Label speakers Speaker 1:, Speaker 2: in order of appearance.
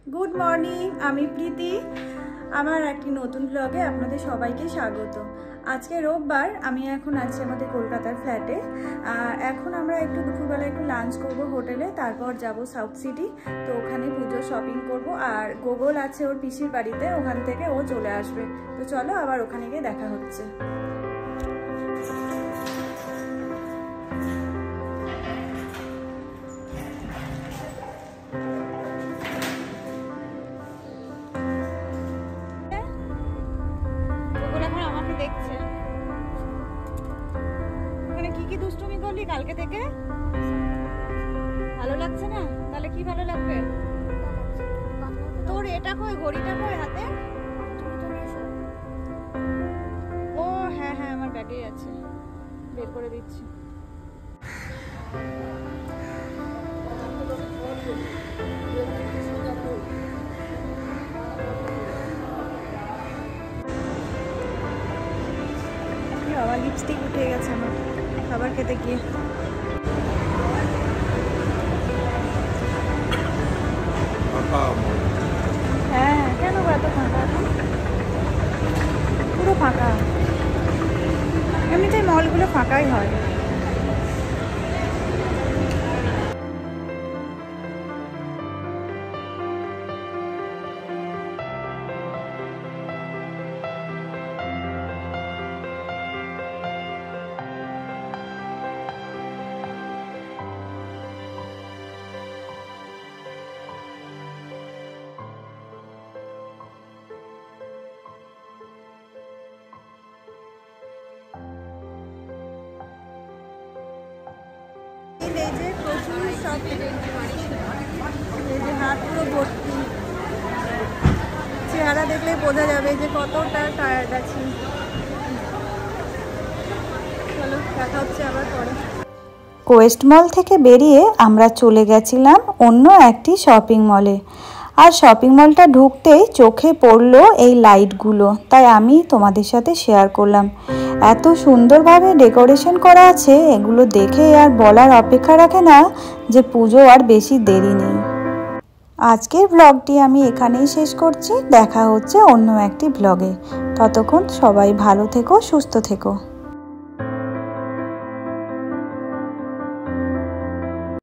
Speaker 1: Good morning, আমি প্রীতি। আমার একটি নতুন ব্লগে আপনাদের সবাইকে স্বাগত। আজকে রোববার, আমি এখন আছি আমাদের কলকাতার ফ্ল্যাটে। এখন আমরা একটু দুপুরবেলা একটু লাঞ্চ করব হোটেলে, তারপর যাব সাউথ সিটি। তো ওখানে পুজোর শপিং করব। আর গোগল আছে ওর পিসির বাড়িতে, ওখান থেকে ও চলে আসবে। তো চলো আবার ওখানে গিয়ে দেখা হচ্ছে। দেখছে ওখানে কি কি দুষ্টুমি করলি কালকে থেকে? ভালো লাগছে না? তাহলে কি ভালো লাগবে? তোর এটা কই, ঘড়িটা কই হাতে? ও হ্যাঁ হ্যাঁ, আমার ব্যাগেই আছে, বের করে দিচ্ছি। বাবা লিপস্টিক উঠে গেছে আমার খাবার খেতে গিয়ে। হ্যাঁ, কেন এত ফাঁকা? এখন পুরো ফাঁকা। এমনিতেই মলগুলো ফাঁকাই হয়। প্রচুর শপিং, এই যে হাত পুরো ভর্তি। চেহারা দেখলে বোঝা যাবে যে কতটা টায়ার্ড আছি। চলো দেখা হচ্ছে আবার পরে।
Speaker 2: কোয়েস্ট মল থেকে বেরিয়ে আমরা চলে গেছিলাম অন্য একটি শপিং মলে। আর শপিং মলটা ঢুকতেই চোখে পড়লো এই লাইটগুলো, তাই আমি তোমাদের সাথে শেয়ার করলাম। এত সুন্দরভাবে ডেকোরেশন করা আছে, এগুলো দেখে আর বলার অপেক্ষা রাখে না যে পুজো আর বেশি দেরি নেই। আজকের ব্লগটি আমি এখানেই শেষ করছি। দেখা হচ্ছে অন্য একটি ব্লগে। ততক্ষণ সবাই ভালো থেকো, সুস্থ থেকো।